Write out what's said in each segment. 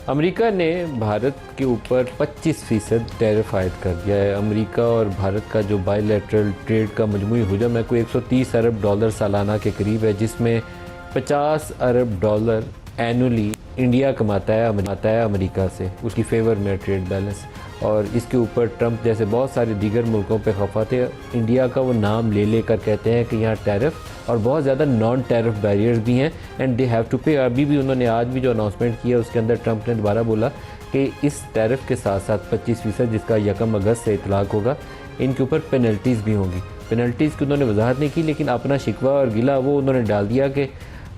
America ने भारत के ऊपर 25% टैरिफ आयद कर दिया है। अमेरिका और भारत का जो बायलैटरल ट्रेड का मजमूई हुजम है कोई 130 अरब डॉलर सालाना के करीब है, जिसमें 50 अरब डॉलर एनुअली इंडिया कमाता है अमेरिका से, उसकी फेवर में ट्रेड बैलेंस। और इसके ऊपर ट्रंप जैसे बहुत सारे दीगर मुल्कों पे खफा थे। इंडिया का वो नाम ले लेकर कहते हैं कि यहाँ टैरिफ और बहुत ज़्यादा नॉन टैरिफ बैरियर्स भी हैं एंड दे हैव टू पे। अभी भी उन्होंने आज भी जो अनाउंसमेंट किया उसके अंदर ट्रंप ने दोबारा बोला कि इस टैरिफ के साथ साथ 25% जिसका 1 अगस्त से इतलाक़ होगा, इनके ऊपर पेनल्टीज़ भी होंगी। पेनल्टीज़ की उन्होंने वजाहत नहीं की, लेकिन अपना शिकवा और गिला वो उन्होंने डाल दिया कि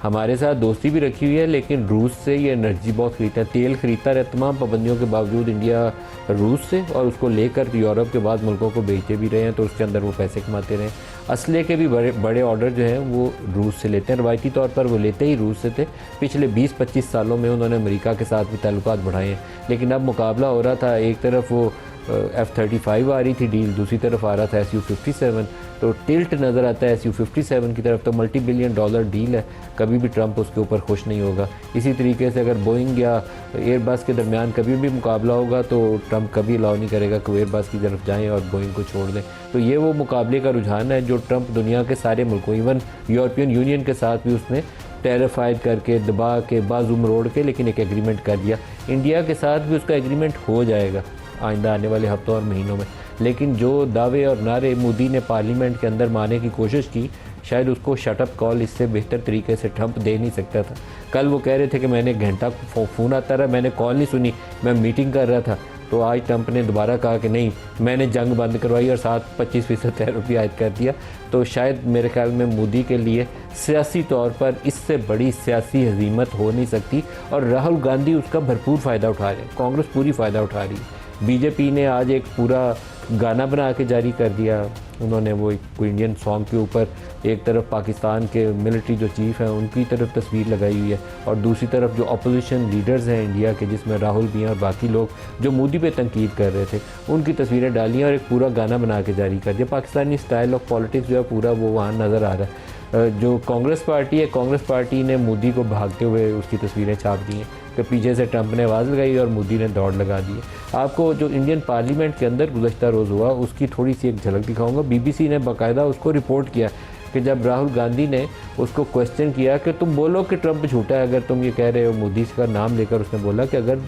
हमारे साथ दोस्ती भी रखी हुई है, लेकिन रूस से ये एनर्जी बहुत ख़रीदता है, तेल ख़रीदता रहे तमाम पाबंदियों के बावजूद इंडिया रूस से, और उसको लेकर यूरोप के बाद मुल्कों को बेचते भी रहे हैं, तो उसके अंदर वो पैसे कमाते रहे। असले के भी बड़े ऑर्डर जो हैं वो रूस से लेते हैं, रवायती तौर पर वो लेते ही रूस से थे। पिछले 20-25 सालों में उन्होंने अमेरिका के साथ भी ताल्लुकात बढ़ाए हैं, लेकिन अब मुकाबला हो रहा था। एक तरफ वो F-35 आ रही थी डील, दूसरी तरफ आ रहा था SU-57, तो टिल्ट नज़र आता है SU-57 की तरफ। तो मल्टी बिलियन डॉलर डील है, कभी भी ट्रंप उसके ऊपर खुश नहीं होगा। इसी तरीके से अगर बोइंग या एयरबस के दरमियान कभी भी मुकाबला होगा तो ट्रंप कभी अलाउ नहीं करेगा कि वो एयरबस की तरफ जाएँ और बोइंग को छोड़ दें। तो ये वो मुकाबले का रुझान है जो ट्रंप दुनिया के सारे मुल्कों, इवन यूरोपियन यूनियन के साथ भी उसने टैरिफ आयद करके, दबा के, बाजू मरोड़ के, लेकिन एक एग्रीमेंट कर दिया। इंडिया के साथ भी उसका एग्रीमेंट हो जाएगा आइंदा आने वाले हफ्तों और महीनों में। लेकिन जो दावे और नारे मोदी ने पार्लियामेंट के अंदर मारने की कोशिश की, शायद उसको शटअप कॉल इससे बेहतर तरीके से ट्रंप दे नहीं सकता था। कल वो कह रहे थे कि मैंने घंटा फ़ोन आता रहा, मैंने कॉल नहीं सुनी, मैं मीटिंग कर रहा था। तो आज ट्रंप ने दोबारा कहा कि नहीं, मैंने जंग बंद करवाई और साथ 25% टैरिफ भी आयद कर दिया। तो शायद मेरे ख्याल में मोदी के लिए सियासी तौर पर इससे बड़ी सियासी हजीमत हो नहीं सकती, और राहुल गांधी उसका भरपूर फ़ायदा उठा रहे हैं, कांग्रेस पूरी फ़ायदा उठा रही है। बीजेपी ने आज एक पूरा गाना बना के जारी कर दिया, उन्होंने वो कोई इंडियन सॉन्ग के ऊपर एक तरफ पाकिस्तान के मिलिट्री जो चीफ़ हैं उनकी तरफ तस्वीर लगाई हुई है, और दूसरी तरफ जो अपोजिशन लीडर्स हैं इंडिया के, जिसमें राहुल भी हैं और बाकी लोग जो मोदी पे तनकीद कर रहे थे, उनकी तस्वीरें डाली हैं और एक पूरा गाना बना के जारी कर दिया। पाकिस्तानी स्टाइल ऑफ पॉलिटिक्स जो है पूरा वो वहाँ नज़र आ रहा है। जो कांग्रेस पार्टी है, कांग्रेस पार्टी ने मोदी को भागते हुए उसकी तस्वीरें छाप दी हैं कि पीछे से ट्रंप ने आवाज़ लगाई और मोदी ने दौड़ लगा दी है। आपको जो इंडियन पार्लियामेंट के अंदर गुज़श्ता रोज़ हुआ उसकी थोड़ी सी एक झलक दिखाऊंगा। बीबीसी ने बाकायदा उसको रिपोर्ट किया कि जब राहुल गांधी ने उसको क्वेश्चन किया कि तुम बोलो कि ट्रंप झूठा है अगर तुम ये कह रहे हो, मोदी का नाम लेकर उसने बोला कि अगर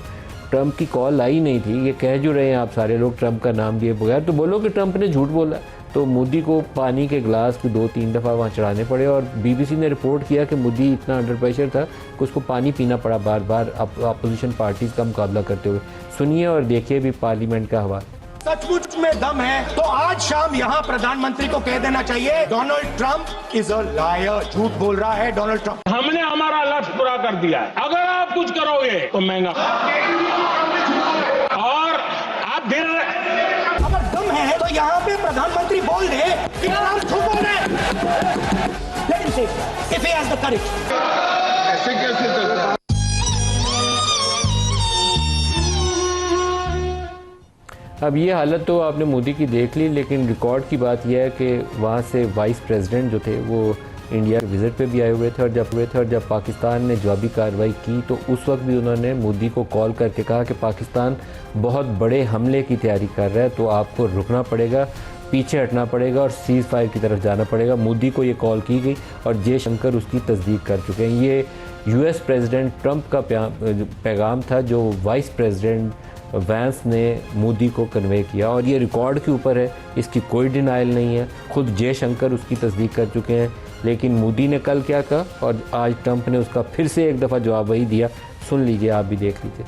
ट्रंप की कॉल आई नहीं थी, ये कह जो रहे हैं आप सारे लोग ट्रंप का नाम दिए बगैर, तो बोलो कि ट्रंप ने झूठ बोला। तो मोदी को पानी के गिलास को 2-3 दफ़ा वहाँ चढ़ाने पड़े, और बीबीसी ने रिपोर्ट किया कि मोदी इतना अंडर प्रेशर था कि उसको पानी पीना पड़ा बार बार अपोजिशन पार्टीज़ का मुकाबला करते हुए। सुनिए और देखिए भी पार्लियामेंट का हवाला। सचमुच में दम है तो आज शाम यहाँ प्रधानमंत्री को कह देना चाहिए Donald Trump is a liar, झूठ बोल रहा है डोनाल्ड ट्रंप। हमने हमारा लक्ष्य पूरा कर दिया है, अगर आप कुछ करोगे तो महंगा, और आप देर अगर दम है तो यहाँ पे प्रधानमंत्री बोल दे कि ट्रंप झूठ बोल रहे हैं। लेट हिम से if he has the courage. ऐसे कैसे चलता है? अब ये हालत तो आपने मोदी की देख ली, लेकिन रिकॉर्ड की बात यह है कि वहाँ से वाइस प्रेसिडेंट जो थे वो इंडिया के विज़िट पे भी आए हुए थे, और जब पाकिस्तान ने जवाबी कार्रवाई की तो उस वक्त भी उन्होंने मोदी को कॉल करके कहा कि पाकिस्तान बहुत बड़े हमले की तैयारी कर रहा है, तो आपको रुकना पड़ेगा, पीछे हटना पड़ेगा और सीज़ फायर की तरफ जाना पड़ेगा। मोदी को ये कॉल की गई और जयशंकर उसकी तस्दीक कर चुके हैं। ये US प्रेसिडेंट ट्रंप का पैगाम था जो वाइस प्रेसिडेंट वैंस ने मोदी को कन्वे किया, और ये रिकॉर्ड के ऊपर है, इसकी कोई डिनाइल नहीं है। खुद जयशंकर उसकी तस्दीक कर चुके हैं। लेकिन मोदी ने कल क्या कहा और आज ट्रंप ने उसका फिर से एक दफ़ा जवाब वही दिया। सुन लीजिए, आप भी देख लीजिए।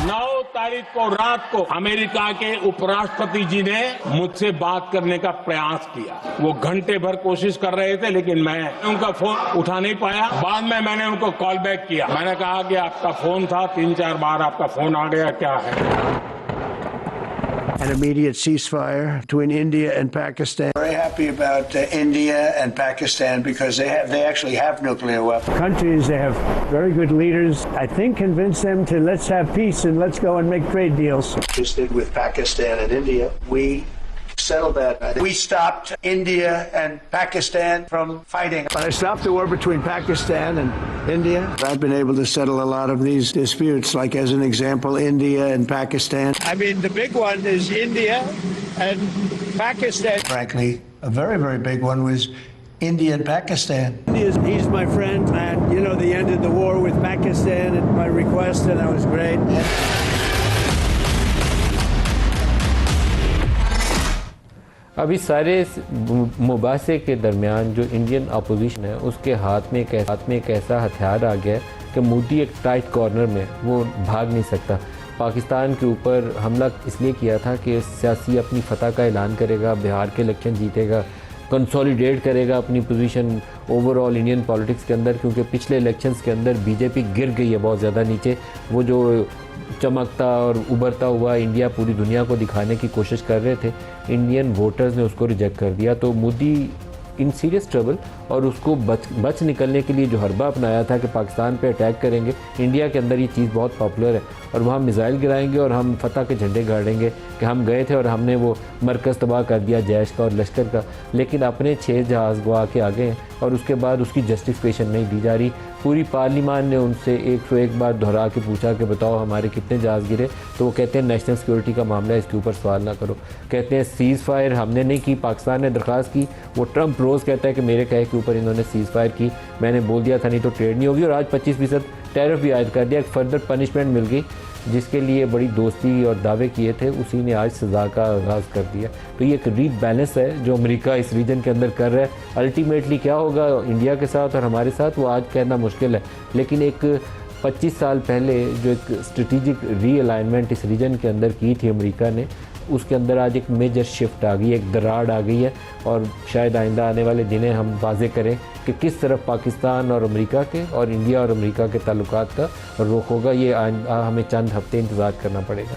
9 तारीख को रात को अमेरिका के उपराष्ट्रपति जी ने मुझसे बात करने का प्रयास किया। वो घंटे भर कोशिश कर रहे थे, लेकिन मैं उनका फोन उठा नहीं पाया। बाद में मैंने उनको कॉल बैक किया, मैंने कहा कि आपका फोन था, 3-4 बार आपका फोन आ गया, क्या है? An immediate ceasefire between India and Pakistan. Very happy about India and Pakistan because they actually have nuclear weapons. Countries, they have very good leaders. I think convince them to let's have peace and let's go and make trade deals. Just did with Pakistan and India. We settle that. We stopped India and Pakistan from fighting. But I stopped the war between Pakistan and India. I've been able to settle a lot of these disputes, like as an example, India and Pakistan. I mean, the big one is India and Pakistan. Frankly, a very, very big one was India and Pakistan. He's my friend, and you know, they ended the war with Pakistan at my request, and that was great. अब इस सारे मुबासे के दरमियान जो Indian opposition है उसके हाथ में एक ऐसा हथियार आ गया है कि मोदी एक टाइट कॉर्नर में वो भाग नहीं सकता। पाकिस्तान के ऊपर हमला इसलिए किया था कि सियासी अपनी फतह का ऐलान करेगा, बिहार के इलेक्शन जीतेगा, कंसोलिडेट करेगा अपनी पोजीशन ओवरऑल इंडियन पॉलिटिक्स के अंदर, क्योंकि पिछले इलेक्शंस के अंदर बीजेपी गिर गई है बहुत ज़्यादा नीचे। वो जो चमकता और उभरता हुआ इंडिया पूरी दुनिया को दिखाने की कोशिश कर रहे थे, इंडियन वोटर्स ने उसको रिजेक्ट कर दिया। तो मोदी इन सीरियस ट्रबल, और उसको बच निकलने के लिए जो हरबा अपनाया था कि पाकिस्तान पे अटैक करेंगे, इंडिया के अंदर ये चीज़ बहुत पॉपुलर है और वहाँ मिसाइल गिराएंगे और हम फतह के झंडे गाड़ेंगे कि हम गए थे और हमने वो मरकज़ तबाह कर दिया जैश का और लश्कर का। लेकिन अपने 6 जहाज़ गवा के आ गए और उसके बाद उसकी जस्टिफिकेशन नहीं दी जा रही। पूरी पार्लियामान ने उनसे 101 बार दोहरा के पूछा कि बताओ हमारे कितने जहाज़ गिरे, तो वो कहते हैं नेशनल सिक्योरिटी का मामला है, इसके ऊपर सवाल ना करो। कहते हैं सीज़ फायर हमने नहीं की, पाकिस्तान ने दरख्वास्त की। वो ट्रंप रोज़ कहता है कि मेरे कहे के ऊपर इन्होंने सीज़ फायर की, मैंने बोल दिया था नहीं तो ट्रेड नहीं होगी। और आज 25% टैरिफ भी आयद कर दिया, एक फर्दर पनिशमेंट मिल गई, जिसके लिए बड़ी दोस्ती और दावे किए थे उसी ने आज सज़ा का आगाज़ कर दिया। तो ये एक रीबैलेंस है जो अमेरिका इस रीजन के अंदर कर रहा है। अल्टीमेटली क्या होगा इंडिया के साथ और हमारे साथ वो आज कहना मुश्किल है, लेकिन एक 25 साल पहले जो एक स्ट्रेटिजिक रीअलाइनमेंट इस रीजन के अंदर की थी अमेरिका ने, उसके अंदर आज एक मेजर शिफ्ट आ गई, एक दरार आ गई है। और शायद आइंदा आने वाले दिनें हम वाज़े करें कि किस तरफ पाकिस्तान और अमेरिका के और इंडिया और अमेरिका के ताल्लुकात का रुख होगा। ये हमें चंद हफ्ते इंतज़ार करना पड़ेगा।